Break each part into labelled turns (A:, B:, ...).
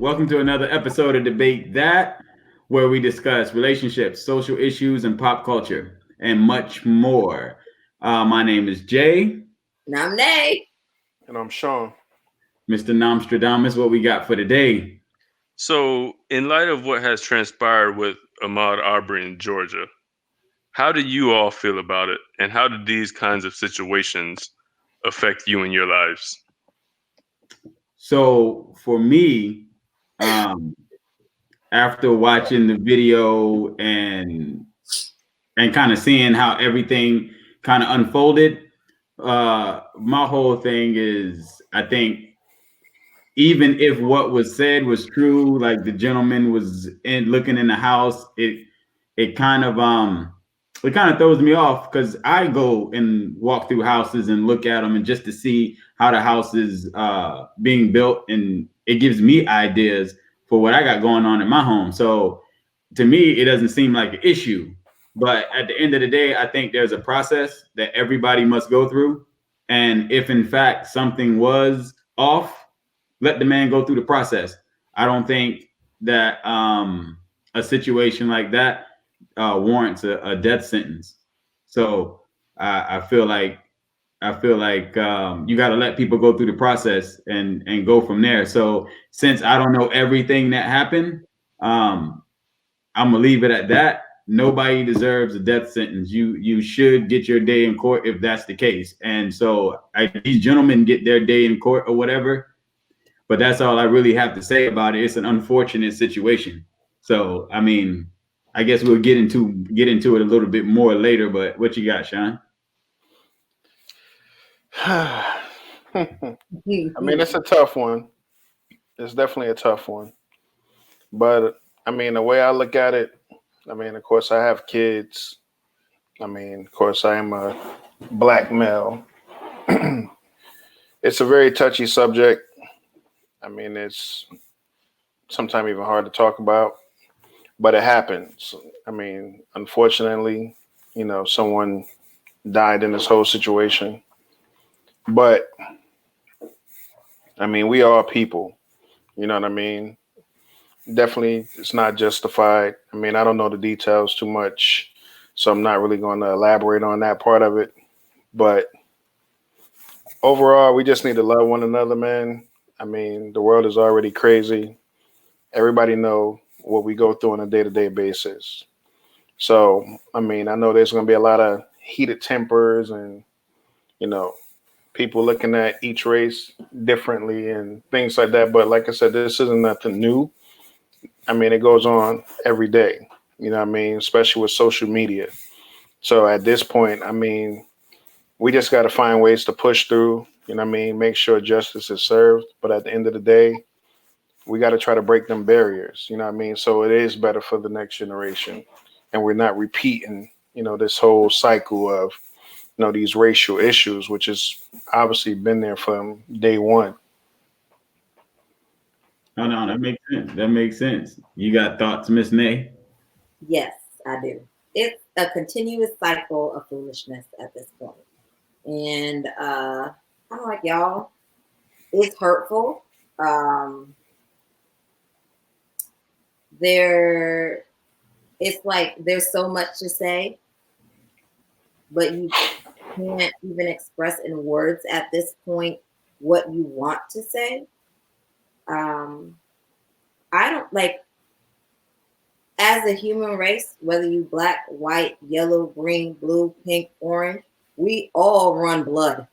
A: Welcome to another episode of Debate That, where we discuss relationships, social issues, and pop culture, and much more. My name is Jay.
B: And I'm Nay.
C: And I'm Sean.
A: Mr. Nostradamus, what we got for today?
D: So, in light of what has transpired with Ahmaud Arbery in Georgia, how do you all feel about it? And how do these kinds of situations affect you in your lives?
A: So, for me, after watching the video and kind of seeing how everything kind of unfolded, my whole thing is, I think even if what was said was true, like the gentleman was looking in the house, it kind of throws me off because I go and walk through houses and look at them and just to see how the house is being built, and it gives me ideas for what I got going on in my home. So to me, it doesn't seem like an issue. But at the end of the day, I think there's a process that everybody must go through. And if in fact something was off, let the man go through the process. I don't think that a situation like that warrants a death sentence. So I feel like you got to let people go through the process and go from there. So since I don't know everything that happened, I'm gonna leave it at that. Nobody deserves a death sentence. You should get your day in court if that's the case. And so these gentlemen get their day in court or whatever. But that's all I really have to say about it. It's an unfortunate situation. So I mean, I guess we'll get into it a little bit more later. But what you got, Sean?
C: I mean, it's a tough one. It's definitely a tough one. But I mean, the way I look at it, I mean, of course, I have kids. I mean, of course, I am a black male. It's a very touchy subject. I mean, it's sometimes even hard to talk about, but it happens. I mean, unfortunately, someone died in this whole situation. But I mean, we are people. You know what I mean? Definitely, it's not justified. I mean, I don't know the details too much, so I'm not really going to elaborate on that part of it. But overall, we just need to love one another, man. I mean, the world is already crazy. Everybody know what we go through on a day-to-day basis. So, I mean, I know there's going to be a lot of heated tempers and, people looking at each race differently and things like that. But like I said, this isn't nothing new. I mean, it goes on every day, you know what I mean, especially with social media. So at this point, I mean, we just got to find ways to push through, you know what I mean, make sure justice is served. But at the end of the day, we got to try to break them barriers, you know what I mean? So it is better for the next generation. And we're not repeating, this whole cycle of, these racial issues, which has obviously been there from day one.
A: No, that makes sense. That makes sense. You got thoughts, Miss Nay?
B: Yes, I do. It's a continuous cycle of foolishness at this point. And kind of like y'all, it's hurtful. It's like there's so much to say, but you can't even express in words at this point what you want to say. I don't like, as a human race, whether you black, white, yellow, green, blue, pink, orange, we all run blood.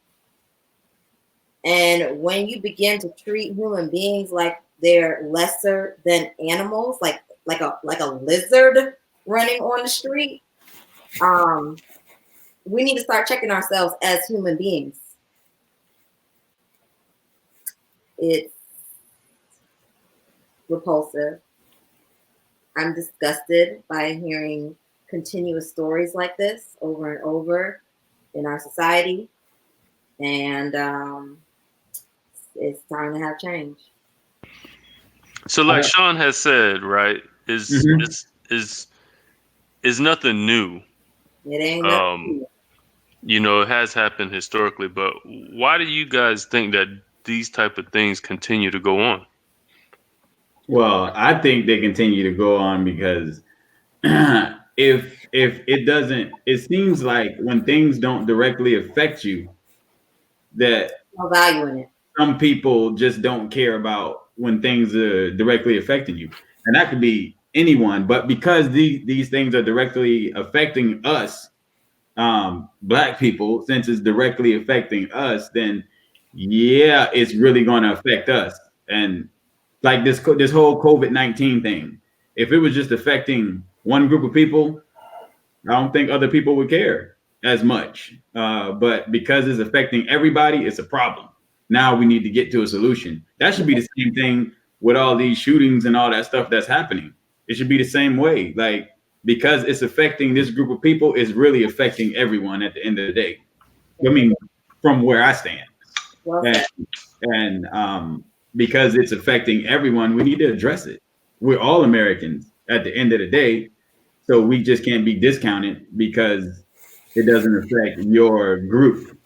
B: And when you begin to treat human beings like they're lesser than animals, like a lizard running on the street, we need to start checking ourselves as human beings. It's repulsive. I'm disgusted by hearing continuous stories like this over and over in our society. And it's time to have change.
D: So like Sean has said, right, is nothing new.
B: It ain't nothing new.
D: It has happened historically, but why do you guys think that these type of things continue to go on?
A: Well, I think they continue to go on because if it doesn't, it seems like when things don't directly affect you, that
B: No value in it.
A: some people just don't care about when things are directly affecting you. And that could be anyone, but because these things are directly affecting us, black people, since it's directly affecting us, then yeah, it's really going to affect us. And like this whole COVID-19 thing, if it was just affecting one group of people, I don't think other people would care as much. But because it's affecting everybody, it's a problem. Now we need to get to a solution. That should be the same thing with all these shootings and all that stuff that's happening. It should be the same way. Like, because it's affecting this group of people, it's really affecting everyone at the end of the day. I mean, from where I stand.
B: Well,
A: And because it's affecting everyone, we need to address it. We're all Americans at the end of the day. So we just can't be discounted because it doesn't affect your group.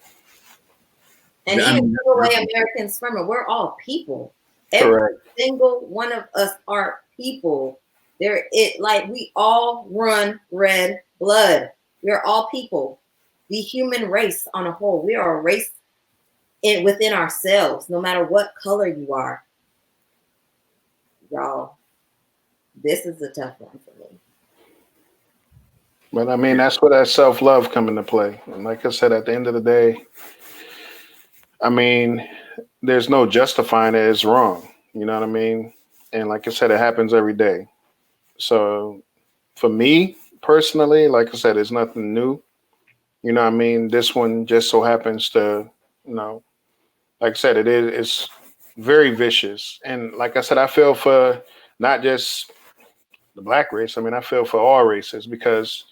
B: and
A: I
B: even
A: mean,
B: the way Americans from it, we're all people. Every
C: Correct.
B: single one of us are people. We all run red blood. We're all people. The human race on a whole. We are a race within ourselves, no matter what color you are. Y'all, this is a tough one for me.
C: But I mean, that's where that self-love come into play. And like I said, at the end of the day, I mean, there's no justifying it as wrong. You know what I mean? And like I said, it happens every day. So for me personally, like I said, it's nothing new. You know what I mean? This one just so happens to, you know, like I said, it's very vicious. And like I said, I feel for not just the black race. I mean, I feel for all races because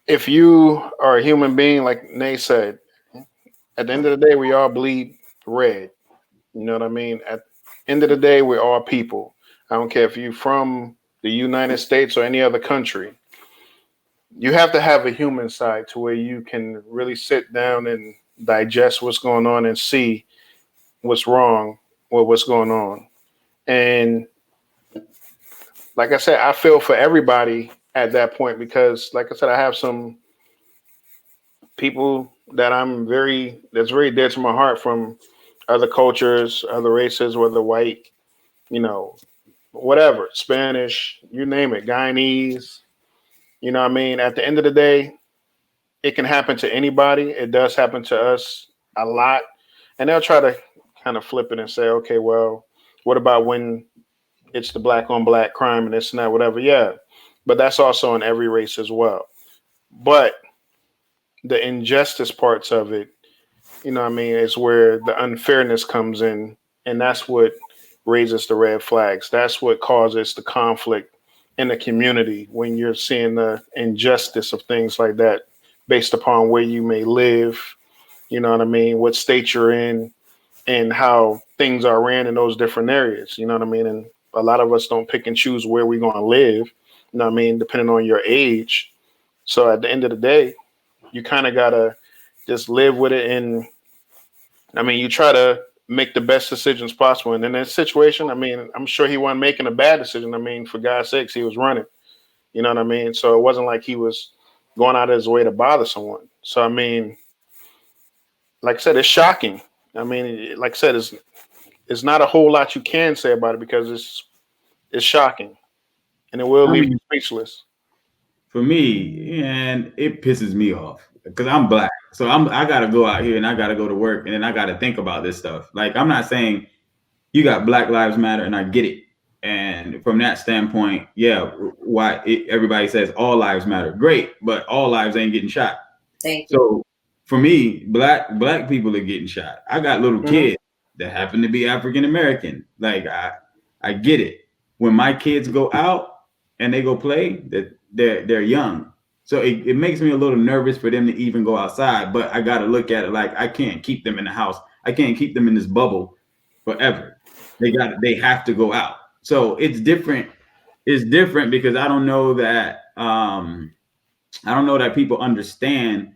C: if you are a human being, like Nay said, at the end of the day, we all bleed red. You know what I mean? At the end of the day, we're all people. I don't care if you're from the United States or any other country. You have to have a human side to where you can really sit down and digest what's going on and see what's wrong with what's going on. And like I said, I feel for everybody at that point because, like I said, I have some people that's very dear to my heart from other cultures, other races, whether white, you know, whatever, Spanish, you name it, Guyanese. You know what I mean? At the end of the day, it can happen to anybody. It does happen to us a lot. And they'll try to kind of flip it and say, okay, well, what about when it's the black on black crime and this and that, whatever? Yeah. But that's also in every race as well. But the injustice parts of it, you know what I mean, is where the unfairness comes in. And that's what raises the red flags. That's what causes the conflict in the community when you're seeing the injustice of things like that based upon where you may live, you know what I mean, what state you're in, and how things are ran in those different areas, you know what I mean? And a lot of us don't pick and choose where we're going to live, you know what I mean, depending on your age. So at the end of the day, you kind of got to just live with it. And I mean, you try to make the best decisions possible. And in that situation, I mean, I'm sure he wasn't making a bad decision. I mean, for God's sakes, he was running, you know what I mean? So it wasn't like he was going out of his way to bother someone. So, I mean, like I said, it's shocking. I mean, like I said, it's not a whole lot you can say about it because it's shocking, and it will leave you speechless.
A: for me, and it pisses me off because I'm black. So I gotta go out here and I gotta go to work and then I gotta think about this stuff. Like, I'm not saying you got Black Lives Matter, and I get it. And from that standpoint, yeah, everybody says all lives matter. Great, but all lives ain't getting shot.
B: Thank you.
A: So for me, black people are getting shot. I got little kids that happen to be African American. Like, I get it. When my kids go out and they go play, that they're young. So it makes me a little nervous for them to even go outside. But I got to look at it like I can't keep them in the house. I can't keep them in this bubble forever. They have to go out. So it's different. It's different because I don't know that people understand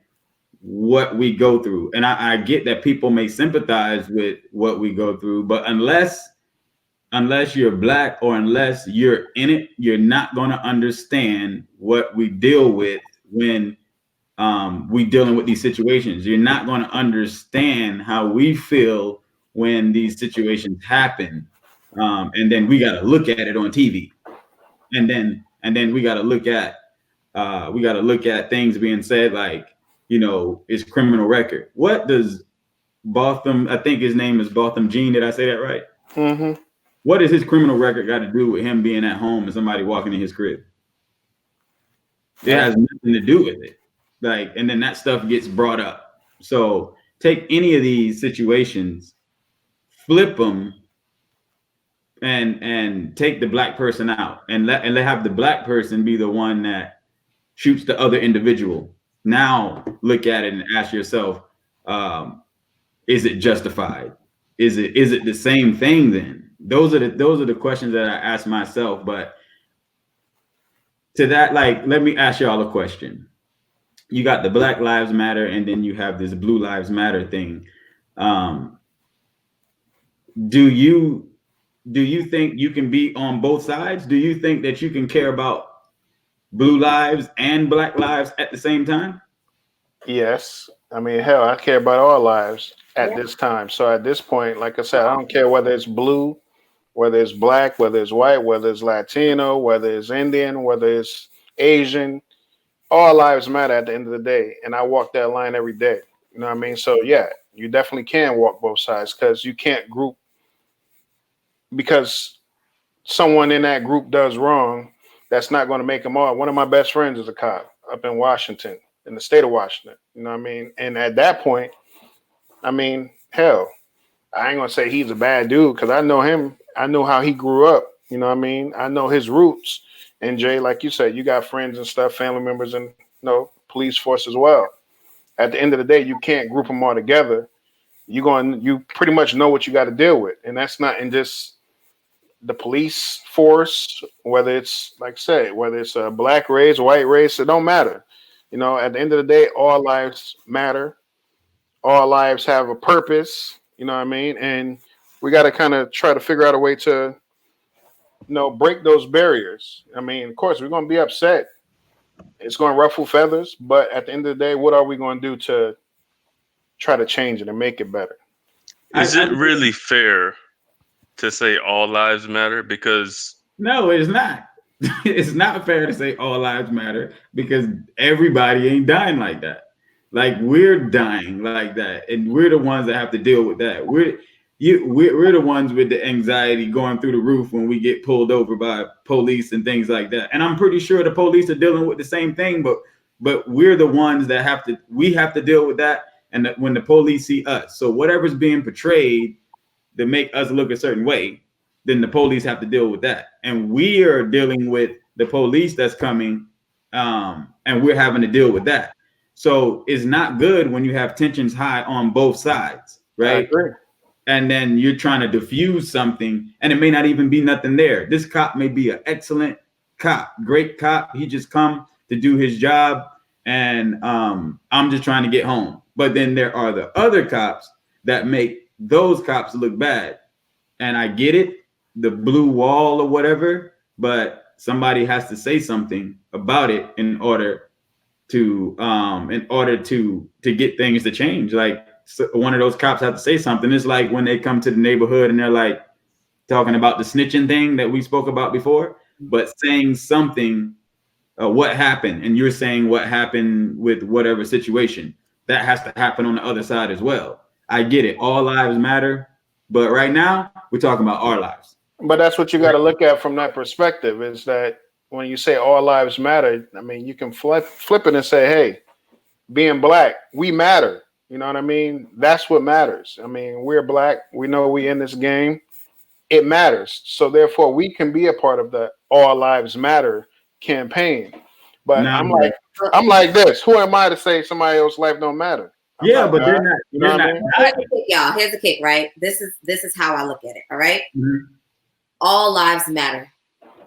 A: what we go through. And I get that people may sympathize with what we go through, but unless unless you're black or unless you're in it, you're not going to understand what we deal with when we dealing with these situations. You're not going to understand how we feel when these situations happen, and then we got to look at it on TV, and then we got to look at things being said like, his criminal record. What does Botham? I think his name is Botham Jean. Did I say that right?
C: Mm-hmm.
A: What does his criminal record got to do with him being at home and somebody walking in his crib? It has nothing to do with it. Like, and then that stuff gets brought up. So take any of these situations, flip them, and take the black person out, and let have the black person be the one that shoots the other individual. Now look at it and ask yourself, is it justified? Is it the same thing then? Those are the questions that I ask myself. But to that, like, let me ask y'all a question. You got the Black Lives Matter, and then you have this Blue Lives Matter thing. Do you think you can be on both sides? Do you think that you can care about blue lives and black lives at the same time?
C: Yes. I mean, hell, I care about all lives at this time. So at this point, like I said, I don't care whether it's blue, whether it's black, whether it's white, whether it's Latino, whether it's Indian, whether it's Asian. All lives matter at the end of the day. And I walk that line every day. You know what I mean? So yeah, you definitely can walk both sides, because you can't group, because someone in that group does wrong, that's not going to make them all. One of my best friends is a cop up in Washington, in the state of Washington. You know what I mean? And at that point, I mean, hell, I ain't going to say he's a bad dude, because I know him. I know how he grew up. You know what I mean? I know his roots. And Jay, like you said, you got friends and stuff, family members in, police force as well. At the end of the day, you can't group them all together. You pretty much know what you got to deal with. And that's not in just the police force, whether it's, like I say, whether it's a black race, white race, it don't matter. At the end of the day, all lives matter. All lives have a purpose. You know what I mean? And we got to kind of try to figure out a way to, break those barriers. I mean, of course, we're going to be upset. It's going to ruffle feathers. But at the end of the day, what are we going to do to try to change it and make it better?
D: Is it really fair to say all lives matter? Because
A: no, it's not. It's not fair to say all lives matter, because everybody ain't dying like that. Like, we're dying like that, and we're the ones that have to deal with that. We're the ones with the anxiety going through the roof when we get pulled over by police and things like that. And I'm pretty sure the police are dealing with the same thing, but we're the ones that have to deal with that. And when the police see us, so whatever's being portrayed to make us look a certain way, then the police have to deal with that. And we are dealing with the police that's coming, and we're having to deal with that. So it's not good when you have tensions high on both sides, right?
C: I agree.
A: And then you're trying to diffuse something, and it may not even be nothing there. This cop may be an excellent cop, great cop. He just come to do his job, and I'm just trying to get home. But then there are the other cops that make those cops look bad. And I get it, the blue wall or whatever, but somebody has to say something about it in order to get things to change. Like, so one of those cops have to say something. It's like when they come to the neighborhood and they're like talking about the snitching thing that we spoke about before, but saying something, what happened, and you're saying what happened with whatever situation. That has to happen on the other side as well. I get it. All lives matter. But right now, we're talking about our lives.
C: But that's what you got to look at from that perspective, is that when you say all lives matter, I mean, you can flip it and say, hey, being black, we matter. You know what I mean? That's what matters. I mean, we're black. We know we in this game. It matters. So therefore, we can be a part of the All Lives Matter campaign. But I'm like this. Who am I to say somebody else's life don't matter?
A: But they're not.
C: You know what I mean?
B: Y'all, here's the kick, right? This is how I look at it. All right.
A: Mm-hmm.
B: All lives matter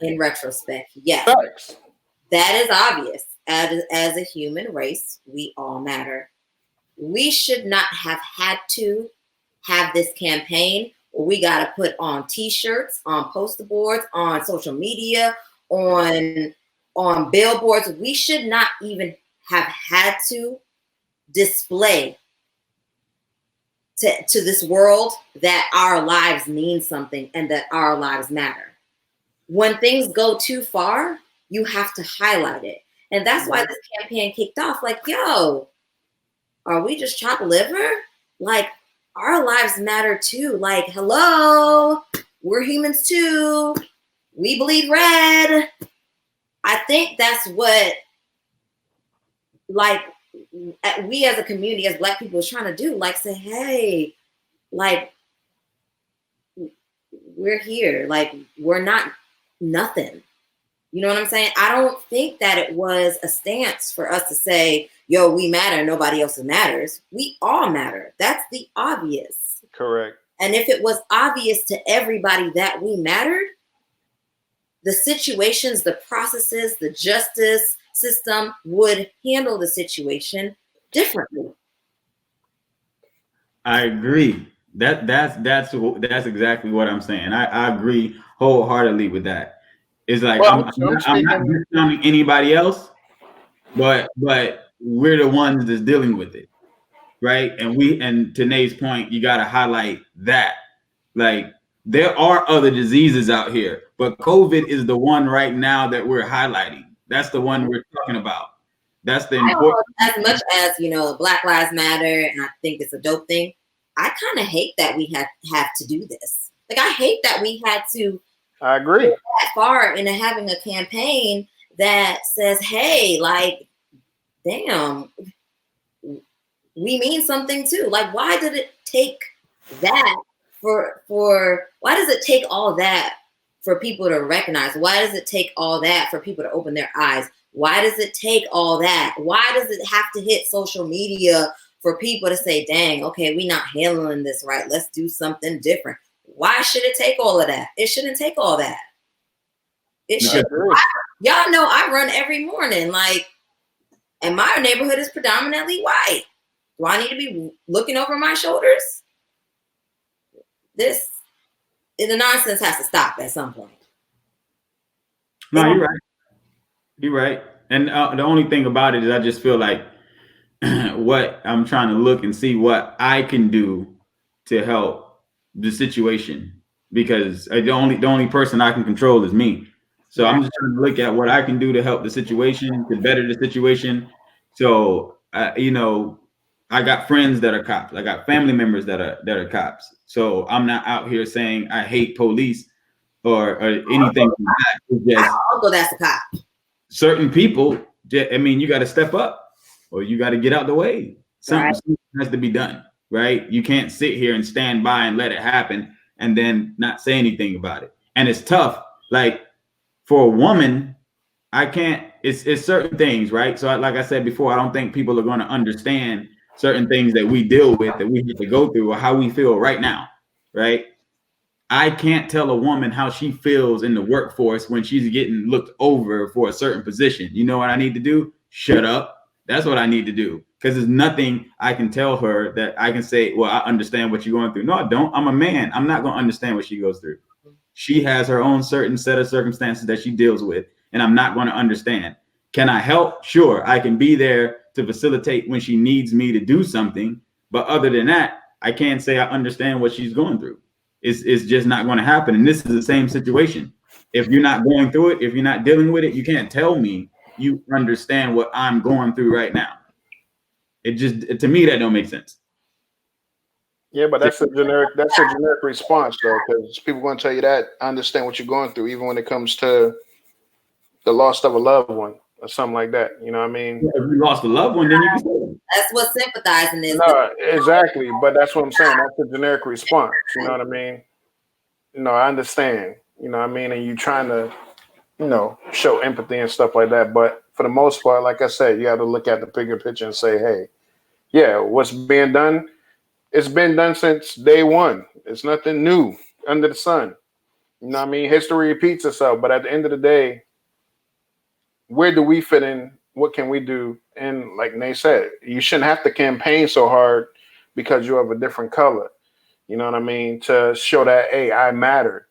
B: in retrospect. Yes.
C: Thanks.
B: That is obvious. As a human race, we all matter. We should not have had to have this campaign We got to put on T-shirts, on poster boards, on social media, on billboards. We should not even have had to display to this world that our lives mean something and that our lives matter. When things go too far, you have to highlight it. And that's why this campaign kicked off. Like, yo, are we just chopped liver? Like, our lives matter too. Like, hello, we're humans too. We bleed red. I think that's what, like, we as a community, as Black people, is trying to do. Like, say, hey, like, we're here. Like, we're not nothing. You know what I'm saying? I don't think that it was a stance for us to say, yo, we matter, nobody else matters. We all matter. That's the obvious.
C: Correct.
B: And if it was obvious to everybody that we mattered, the situations, the processes, the justice system would handle the situation differently.
A: I agree. That's exactly what I'm saying. I agree wholeheartedly with that. It's like
C: Well,
A: I'm not discounting anybody else, but we're the ones that's dealing with it, right? And to Nate's point, you got to highlight that. Like, there are other diseases out here, but COVID is the one right now that we're highlighting. That's the one we're talking about. That's the important.
B: As much as, you know, Black Lives Matter, and I think it's a dope thing, I kind of hate that we have to do this. Like, I hate that we had to.
C: I agree.
B: Go that far into having a campaign that says, hey, like, damn, we mean something too. Like, why did it take that why does it take all that for people to recognize? Why does it take all that for people to open their eyes? Why does it take all that? Why does it have to hit social media for people to say, dang, okay, we're not handling this right. Let's do something different. Why should it take all of that? It shouldn't take all that. It should. Y'all know I run every morning, like, and my neighborhood is predominantly white. Do I need to be looking over my shoulders? The nonsense has to stop at some point.
A: No, you're right. You're right. And the only thing about it is I just feel like what I'm trying to look and see what I can do to help the situation, because the only person I can control is me. So I'm just trying to look at what I can do to help the situation, to better the situation. So, you know, I got friends that are cops. I got family members that are cops. So I'm not out here saying I hate police or anything like that. It's just
B: Uncle, that's a cop.
A: Certain people, I mean, you got to step up or you got to get out the way. Something has to be done, right? You can't sit here and stand by and let it happen and then not say anything about it. And it's tough. Like, for a woman, I can't, it's certain things, right? So like I said before, I don't think people are going to understand certain things that we deal with, that we have to go through, or how we feel right now, right? I can't tell a woman how she feels in the workforce when she's getting looked over for a certain position. You know what I need to do? Shut up. That's what I need to do. Because there's nothing I can tell her that I can say, well, I understand what you're going through. No, I don't. I'm a man. I'm not going to understand what she goes through. She has her own certain set of circumstances that she deals with, and I'm not going to understand. Can I help? Sure. I can be there to facilitate when she needs me to do something. But other than that, I can't say I understand what she's going through. It's just not going to happen. And this is the same situation. If you're not going through it, if you're not dealing with it, you can't tell me you understand what I'm going through right now. It just, to me, that don't make sense.
C: Yeah, but that's a generic response though, because people are going to tell you that I understand what you're going through, even when it comes to the loss of a loved one or something like that. You know what I mean?
A: Yeah, if you lost a loved one, then you can say it.
B: That's what sympathizing is.
C: No, exactly. But that's what I'm saying. That's a generic response. You know what I mean? No, I understand. You know what I mean? And you trying to, you know, show empathy and stuff like that. But for the most part, like I said, you have to look at the bigger picture and say, hey, yeah, what's being done? It's been done since day one. It's nothing new under the sun. You know what I mean? History repeats itself. But at the end of the day, where do we fit in? What can we do? And like Nate said, you shouldn't have to campaign so hard because you have a different color. You know what I mean? To show that, hey, I matter.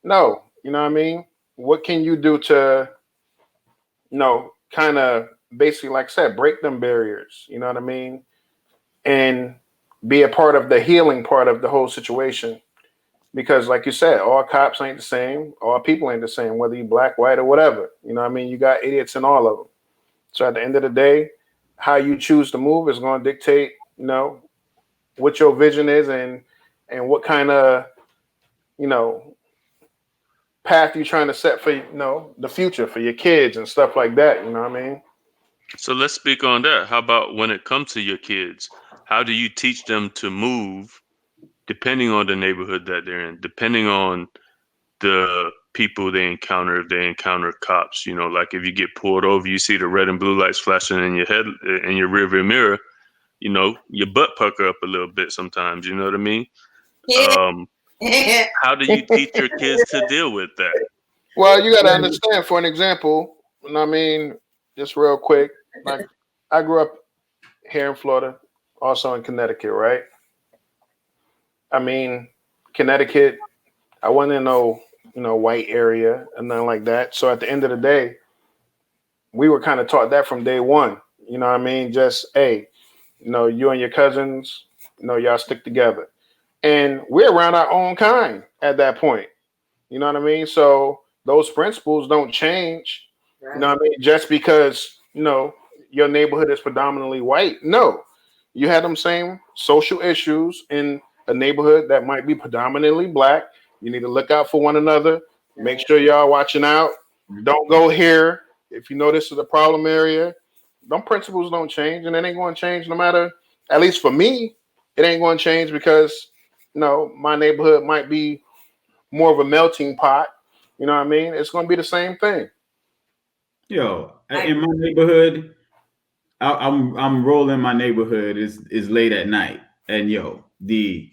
C: No, you know what I mean? What can you do to, kind of basically, like I said, break them barriers? You know what I mean? And be a part of the healing part of the whole situation. Because, like you said, all cops ain't the same, all people ain't the same, whether you black, white, or whatever. You know what I mean? You got idiots in all of them. So at the end of the day, how you choose to move is going to dictate, what your vision is and what kind of, you know, path you're trying to set for, the future for your kids and stuff like that. You know what I mean?
D: So let's speak on that. How about when it comes to your kids? How do you teach them to move depending on the neighborhood that they're in, depending on the people they encounter? If they encounter cops, like if you get pulled over, you see the red and blue lights flashing in your head, in your rearview mirror, your butt pucker up a little bit sometimes. You know what I mean? How do you teach your kids to deal with that?
C: Well, you got to understand, for an example, you know what I mean, just real quick, like I grew up here in Florida, also in Connecticut, right? I mean, Connecticut, I wasn't in no, white area and nothing like that. So at the end of the day, we were kind of taught that from day one. You know what I mean? Just, hey, you and your cousins, y'all stick together. And we're around our own kind at that point. You know what I mean? So those principles don't change. Right. You know what I mean? Just because, your neighborhood is predominantly white. No. You had them same social issues in a neighborhood that might be predominantly black. You need to look out for one another. Make sure y'all watching out. Don't go here. If you know this is a problem area, them principles don't change, and it ain't going to change no matter, at least for me, it ain't going to change because, my neighborhood might be more of a melting pot. You know what I mean? It's going to be the same thing.
A: Yo, in my neighborhood, I'm rolling. My neighborhood is late at night, and the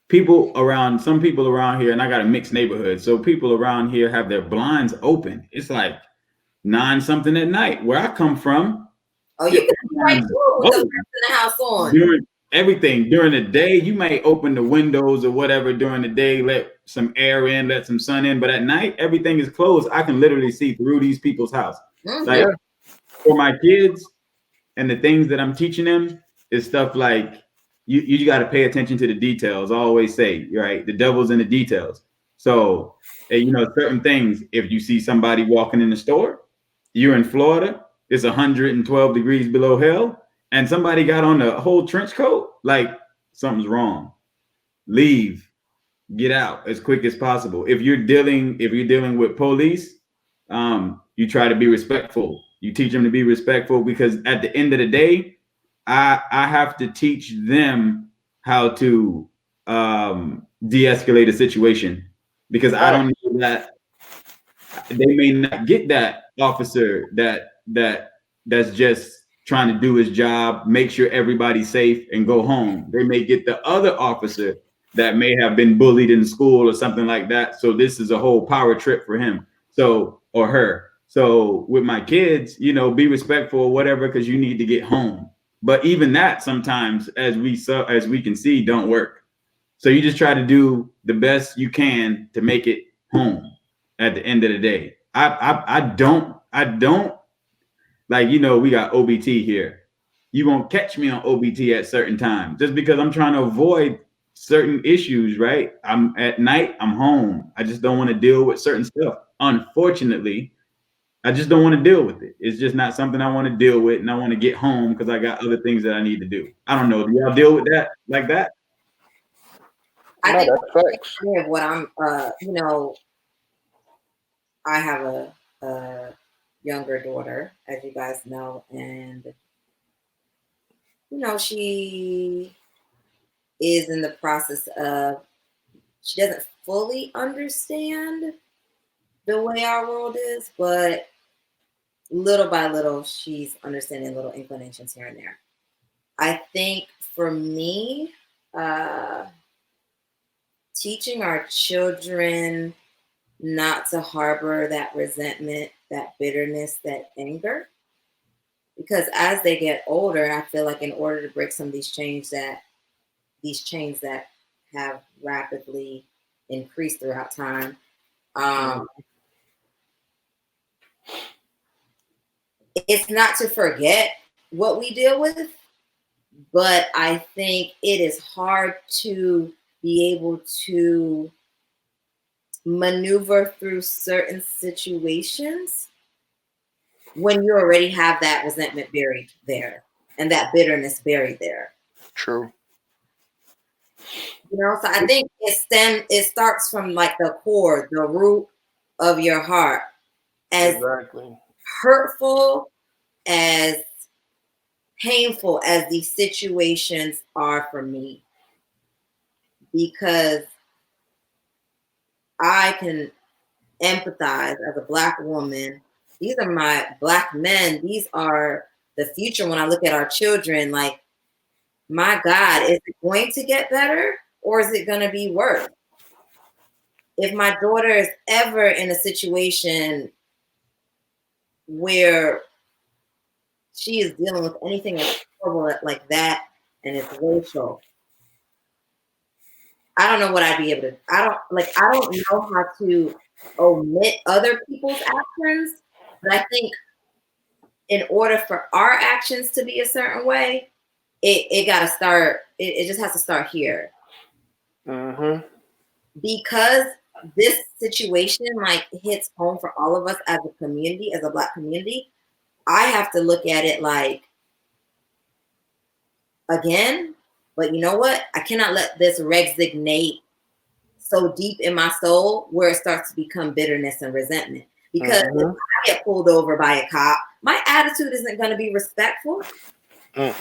A: some people around here, and I got a mixed neighborhood, so people around here have their blinds open. It's like 9 something at night where I come from.
B: Oh, you can right through with the lights in the house on.
A: During the day, you may open the windows or whatever during the day, let some air in, let some sun in. But at night, everything is closed. I can literally see through these people's house. Mm-hmm. Like for my kids and the things that I'm teaching them is stuff like you got to pay attention to the details. I always say, right, the devil's in the details. So, certain things, if you see somebody walking in the store, you're in Florida, it's 112 degrees below hell, and somebody got on a whole trench coat, like something's wrong. Leave, get out as quick as possible. If you're dealing with police, you try to be respectful. You teach them to be respectful, because at the end of the day, I have to teach them how to de-escalate a situation, because I don't know that they may not get that officer that's just trying to do his job, make sure everybody's safe and go home. They may get the other officer that may have been bullied in school or something like that. So this is a whole power trip for him. Or her. So with my kids, be respectful or whatever, because you need to get home. But even that sometimes, as we can see, don't work. So you just try to do the best you can to make it home at the end of the day. I don't like, we got OBT here. You won't catch me on OBT at certain times just because I'm trying to avoid certain issues, right? I'm at night, I'm home. I just don't want to deal with certain stuff. Unfortunately, I just don't want to deal with it. It's just not something I want to deal with, and I want to get home because I got other things that I need to do. I don't know. Do y'all deal with that like that?
B: I think that's what I'm, I have a younger daughter, as you guys know, and, she is in the process of, she doesn't fully understand the way our world is, but little by little, she's understanding little inclinations here and there. I think for me, teaching our children not to harbor that resentment, that bitterness, that anger, because as they get older, I feel like in order to break some of these chains that have rapidly increased throughout time. It's not to forget what we deal with, but I think it is hard to be able to maneuver through certain situations when you already have that resentment buried there and that bitterness buried there.
C: True.
B: You know, so I think it starts from like the core, the root of your heart. As
C: exactly
B: hurtful, as painful as these situations are for me, because I can empathize as a Black woman. These are my Black men. These are the future. When I look at our children, like, my God, is it going to get better or is it going to be worse? If my daughter is ever in a situation where she is dealing with anything that's horrible like that and it's racial, I don't know what I'd be able to. I don't know how to omit other people's actions, but I think in order for our actions to be a certain way, it got to start. It just has to start here.
C: Mm-hmm.
B: Because this situation like hits home for all of us as a community, as a Black community. I have to look at it like, again, but you know what? I cannot let this resignate so deep in my soul where it starts to become bitterness and resentment. Because if I get pulled over by a cop, my attitude isn't going to be respectful. You know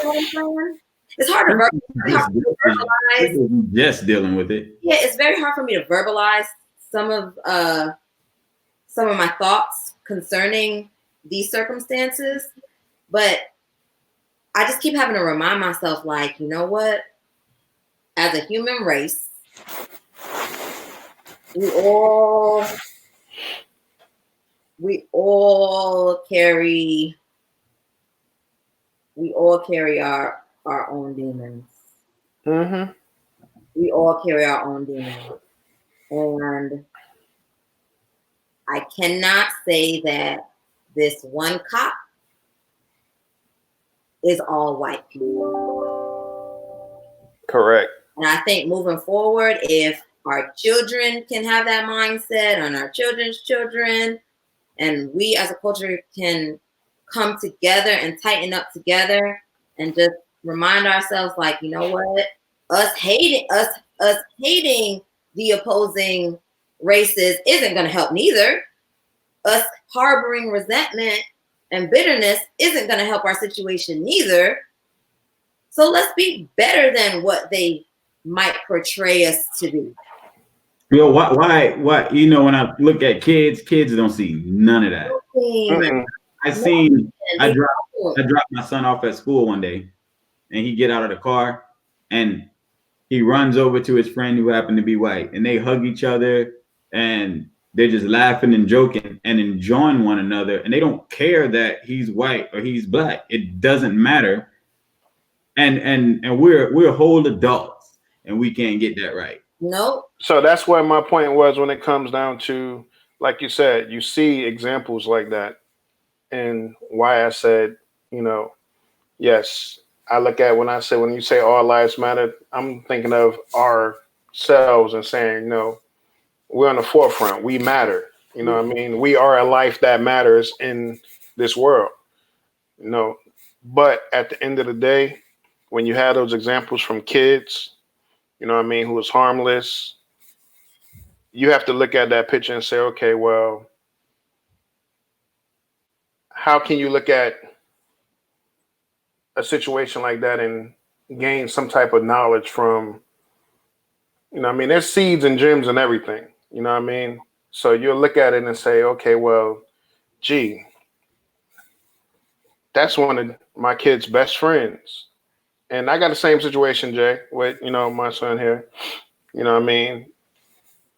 B: what I'm saying? It's hard to verbalize.
A: Just dealing with it.
B: Yeah, it's very hard for me to verbalize some of my thoughts concerning these circumstances, but I just keep having to remind myself, like, you know what? As a human race, we all carry our own demons.
C: Mm-hmm.
B: We all carry our own demons. And I cannot say that this one cop is all white people.
C: Correct.
B: And I think moving forward, if our children can have that mindset, and our children's children, and we as a culture can come together and tighten up together and just remind ourselves, like, you know what, us hating the opposing races isn't going to help neither. Us harboring resentment and bitterness isn't going to help our situation neither. So let's be better than what they might portray us to be.
A: Yo, why? You know, when I look at kids don't see none of that. I dropped my son off at school one day, and he get out of the car, and he runs over to his friend who happened to be white, and they hug each other, and they're just laughing and joking and enjoying one another, and they don't care that he's white or he's Black. It doesn't matter. And we're whole adults, and we can't get that right.
B: Nope.
C: So that's what my point was when it comes down to, like you said, you see examples like that, and why I said, you know, yes, I look at when you say all lives matter, I'm thinking of ourselves and saying, you know, we're on the forefront. We matter. You know what I mean? We are a life that matters in this world. You know, but at the end of the day, when you have those examples from kids, you know what I mean, who is harmless, you have to look at that picture and say, okay, well, how can you look at a situation like that and gain some type of knowledge from, you know what I mean, there's seeds and gems and everything, you know what I mean? So you'll look at it and say, okay, well, gee, that's one of my kid's best friends. And I got the same situation, Jay, with, you know, my son here, you know what I mean?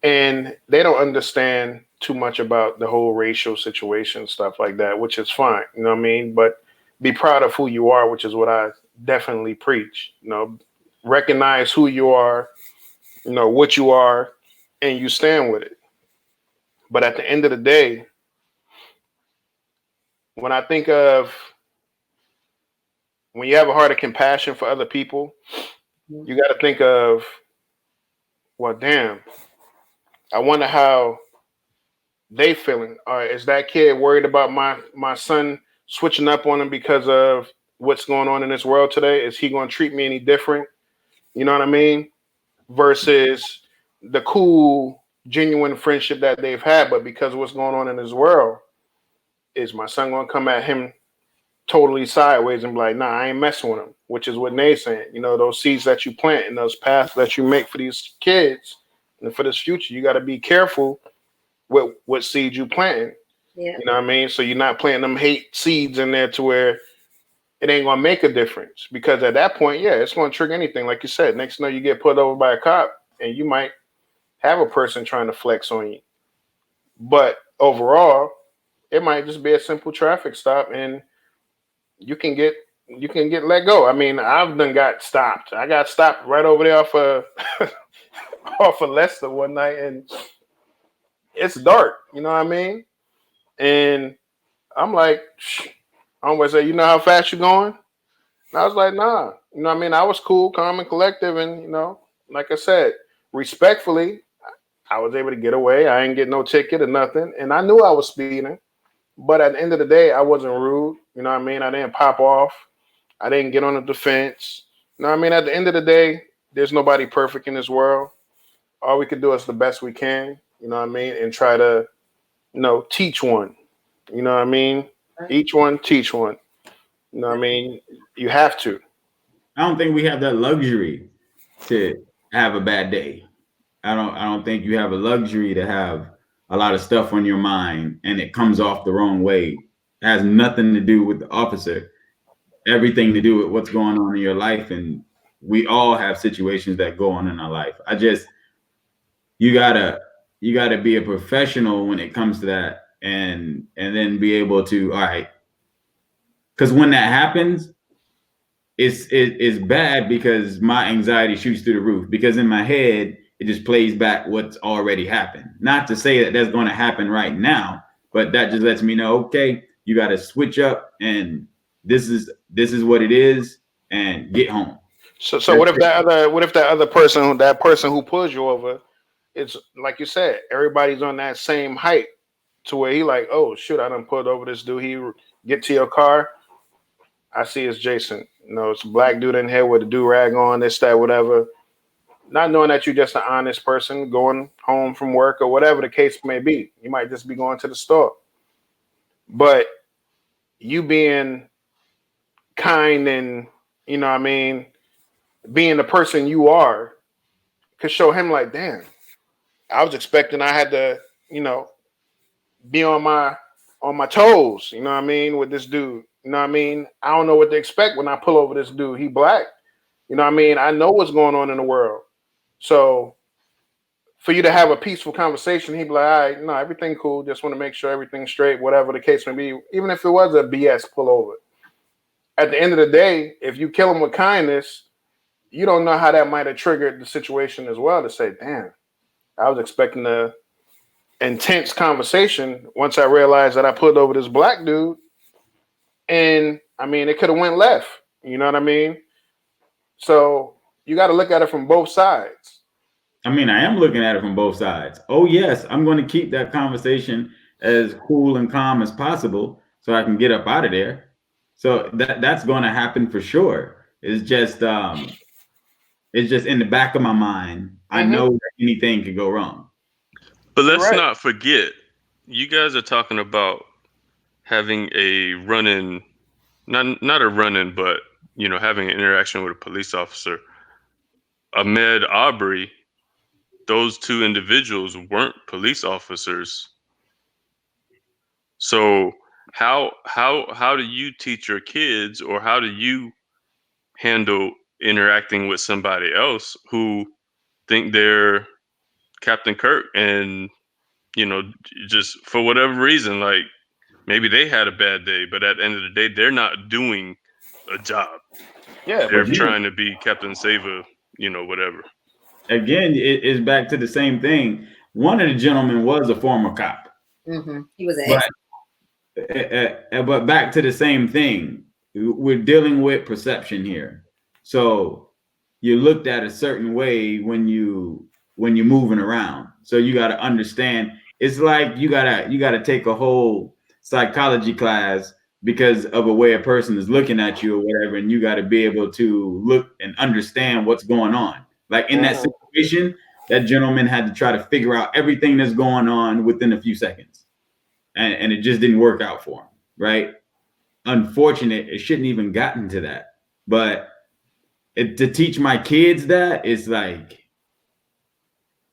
C: And they don't understand too much about the whole racial situation, stuff like that, which is fine, you know what I mean? But be proud of who you are, which is what I definitely preach, you know, recognize who you are, what you are, and you stand with it. But at the end of the day, when I think of when you have a heart of compassion for other people, you got to think of, well, damn, I wonder how they feeling. All right, is that kid worried about my son switching up on him because of what's going on in this world today? Is he going to treat me any different? You know what I mean? Versus the cool, genuine friendship that they've had, but because of what's going on in this world, is my son going to come at him totally sideways and be like, nah, I ain't messing with him, which is what Nate's saying. Those seeds that you plant and those paths that you make for these kids and for this future, you got to be careful with what seeds you planting.
B: Yeah.
C: You know what I mean? So you're not planting them hate seeds in there to where it ain't going to make a difference. Because at that point, yeah, it's going to trigger anything. Like you said, next thing you get pulled over by a cop and you might have a person trying to flex on you. But overall, it might just be a simple traffic stop and you can get let go. I mean, I've done got stopped. I got stopped right over there off of Leicester one night, and it's dark. You know what I mean? And I'm like, I always say, you know how fast you going? And I was like, nah. You know what I mean? I was cool, calm, and collective, and like I said, respectfully, I was able to get away. I ain't get no ticket or nothing, and I knew I was speeding. But at the end of the day, I wasn't rude. You know what I mean? I didn't pop off. I didn't get on the defense. You know what I mean? At the end of the day, there's nobody perfect in this world. All we can do is the best we can, you know what I mean? And try to, teach one. You know what I mean? Each one, teach one. You know what I mean? You have to.
A: I don't think we have that luxury to have a bad day. I don't think you have a luxury to have a lot of stuff on your mind and it comes off the wrong way. It has nothing to do with the officer, everything to do with what's going on in your life. And we all have situations that go on in our life. You gotta be a professional when it comes to that and then be able to, all right. Because when that happens, it's bad because my anxiety shoots through the roof because in my head, it just plays back what's already happened. Not to say that that's going to happen right now, but that just lets me know, okay, you got to switch up and this is what it is and get home.
C: So what if that other person, that person who pulls you over, it's like you said, everybody's on that same height to where he like, oh shoot, I done pulled over this dude. He get to your car. I see it's Jason. It's a black dude in here with a do-rag on, this, that, whatever. Not knowing that you're just an honest person going home from work or whatever the case may be. You might just be going to the store. But you being kind and, being the person you are could show him like, damn, I was expecting I had to, be on my toes, with this dude. I don't know what to expect when I pull over this dude. He black. I know what's going on in the world. So for you to have a peaceful conversation, he'd be like, all right, no, everything cool. Just want to make sure everything's straight, whatever the case may be, even if it was a BS pullover. At the end of the day, if you kill him with kindness, you don't know how that might have triggered the situation as well to say, damn, I was expecting a intense conversation once I realized that I pulled over this black dude. And it could have went left. You know what I mean? So you got to look at it from both sides.
A: I am looking at it from both sides. Oh, yes, I'm going to keep that conversation as cool and calm as possible so I can get up out of there. So that's going to happen for sure. It's just in the back of my mind. Mm-hmm. I know that anything could go wrong.
D: But let's not forget, you guys are talking about having a run-in, not a run-in, but having an interaction with a police officer. Ahmaud Arbery, those two individuals weren't police officers. So how do you teach your kids, or how do you handle interacting with somebody else who think they're Captain Kirk and just for whatever reason, like maybe they had a bad day, but at the end of the day, they're not doing a job.
C: Yeah,
D: they're trying to be Captain Saver. whatever.
A: Again, it's back to the same thing. One of the gentlemen was a former cop.
B: Mm-hmm. He was an
A: but back to the same thing. We're dealing with perception here. So you're looked at a certain way when you're moving around. So you got to understand. It's like you gotta take a whole psychology class because of a way a person is looking at you or whatever, and you got to be able to look and understand what's going on. Like in that situation, that gentleman had to try to figure out everything that's going on within a few seconds. And it just didn't work out for him, right? Unfortunate, it shouldn't even gotten to that. But to teach my kids that, it's like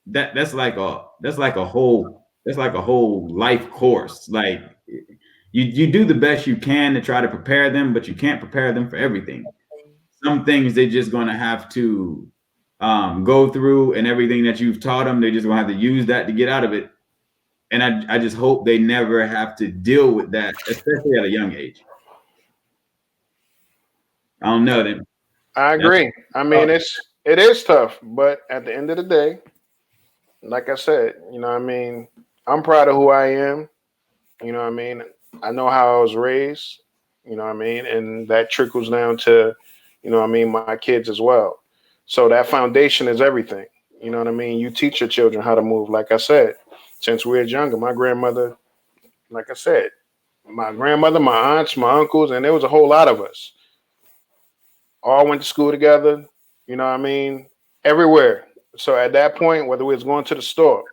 A: that's like a whole life course. Like you do the best you can to try to prepare them, but you can't prepare them for everything. Some things they're just gonna have to go through, and everything that you've taught them, they're just gonna have to use that to get out of it. And I just hope they never have to deal with that, especially at a young age. I don't know them.
C: I agree. I mean, it is tough, but at the end of the day, like I said, I'm proud of who I am. I know how I was raised, and that trickles down to, my kids as well. So that foundation is everything. You teach your children how to move. Like I said, since we were younger, my grandmother, like I said, my grandmother, my aunts, my uncles, and there was a whole lot of us. All went to school together, everywhere. So at that point, whether we was going to the store,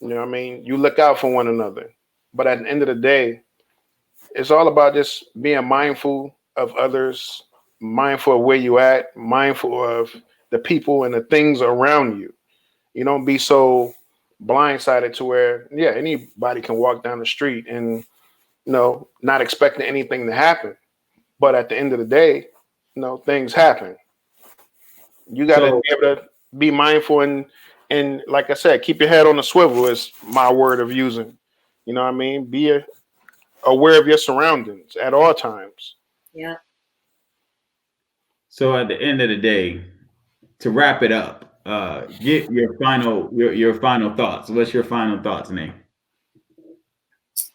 C: you look out for one another. But at the end of the day, it's all about just being mindful of others, mindful of where you at, mindful of the people and the things around you. You don't be so blindsided to where, anybody can walk down the street and, not expecting anything to happen. But at the end of the day, things happen. You got to be able to be mindful and like I said, keep your head on the swivel is my word of using. Be aware of your surroundings at all times.
B: Yeah.
A: So at the end of the day, to wrap it up, get your final thoughts. What's your final thoughts, Nate?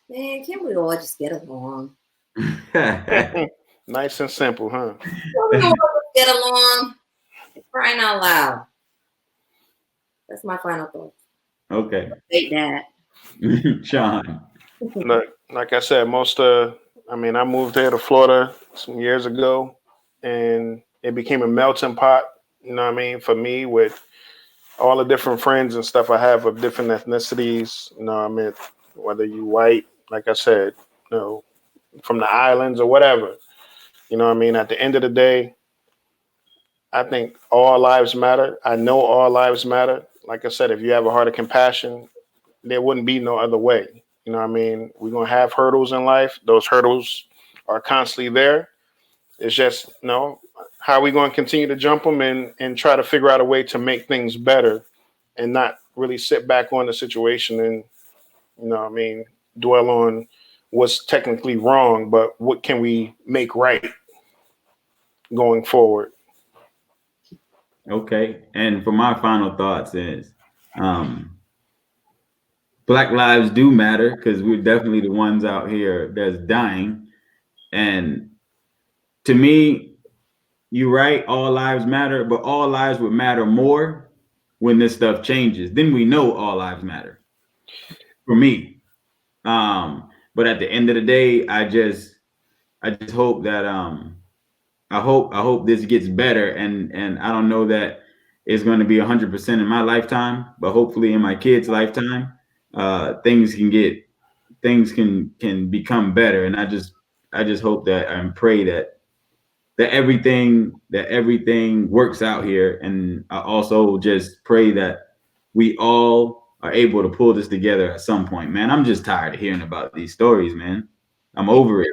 B: Man, can't we all just get along?
C: Nice and simple, huh?
B: Can't we all just get along? Crying out loud. That's my final thoughts.
A: Okay.
B: Debate that.
A: Sean.
C: Like I said, I moved here to Florida some years ago, and it became a melting pot, for me, with all the different friends and stuff I have of different ethnicities, whether you white, like I said, from the islands or whatever, at the end of the day, I think all lives matter. I know all lives matter. Like I said, if you have a heart of compassion, there wouldn't be no other way. We're going to have hurdles in life. Those hurdles are constantly there. It's just, how are we going to continue to jump them and try to figure out a way to make things better and not really sit back on the situation and, dwell on what's technically wrong, but what can we make right going forward?
A: Okay. And for my final thoughts is, Black lives do matter because we're definitely the ones out here that's dying. And to me, you're right, all lives matter, but all lives would matter more when this stuff changes. Then we know all lives matter. For me. But at the end of the day, I just hope that I hope this gets better, and I don't know that it's going to be 100% in my lifetime, but hopefully in my kids' lifetime, things can become better. And I just hope that and pray that everything works out here. And I also just pray that we all are able to pull this together at some point, man. I'm just tired of hearing about these stories, man. I'm over it.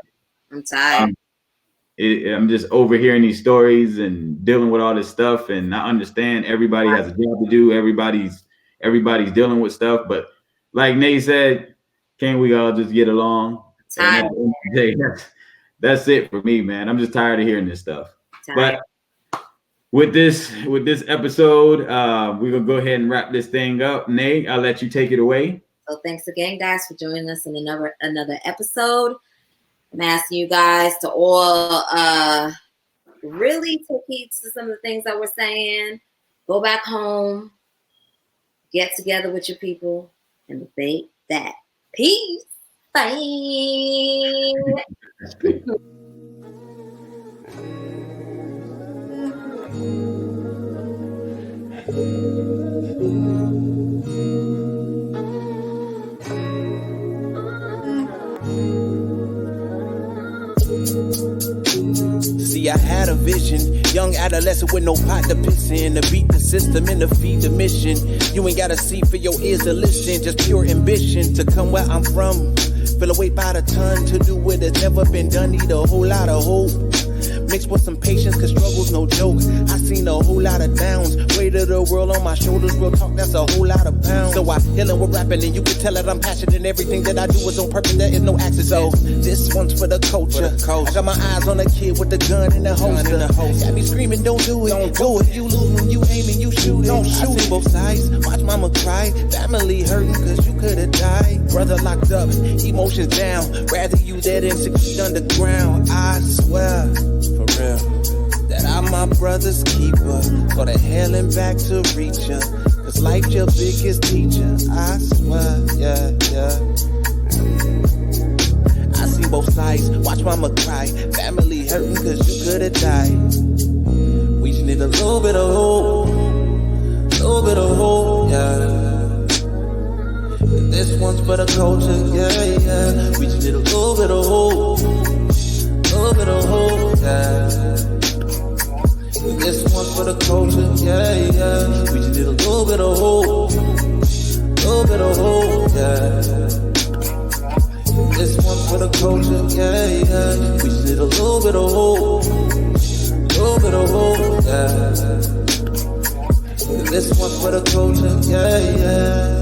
B: I'm tired.
A: I'm just overhearing these stories and dealing with all this stuff, and I understand everybody has a job to do. Everybody's dealing with stuff, but like Nate said, can't we all just get along? And at the end of the day, that's it for me, man. I'm just tired of hearing this stuff. But with this episode, we're gonna go ahead and wrap this thing up. Nate, I'll let you take it away.
B: So thanks again, guys, for joining us in another episode. I'm asking you guys to all really take heed to some of the things that we're saying. Go back home, get together with your people, and debate that. Peace. Bye.
E: See, I had a vision, young adolescent with no pot to piss in, to beat the system and to feed the mission. You ain't gotta see for your ears to listen, just pure ambition to come where I'm from. Feel a weight by the ton to do what has never been done, need a whole lot of hope. Mixed with some patience, cause struggle's no joke. I seen a whole lot of downs. Weight of the world on my shoulders, real talk, that's a whole lot of pounds. So I healing with rapping, and you can tell that I'm passionate, and everything that I do is on purpose, there is no accident. So this one's for the culture. I got my eyes on a kid with the gun in the holster. Got me screaming, don't do it, don't do it. You lose when you aim and you shoot it. Don't shoot it. Both sides, watch mama cry. Family hurting cause you could've died. Brother locked up, emotions down. Rather you dead than 6 feet underground. I swear, for real, that I'm my brother's keeper. Go to hell and back to reach ya, cause life's your biggest teacher. I swear, yeah. I see both sides, watch mama cry. Family hurting cause you could've died. We just need a little bit of hope, yeah. This one's for the culture, yeah. We just need a little bit of hope, yeah. This one's for the culture, yeah. We just need a little bit of hope, yeah. This one's for the culture, yeah. We just need a little bit of hope, yeah. This one's for the culture, yeah.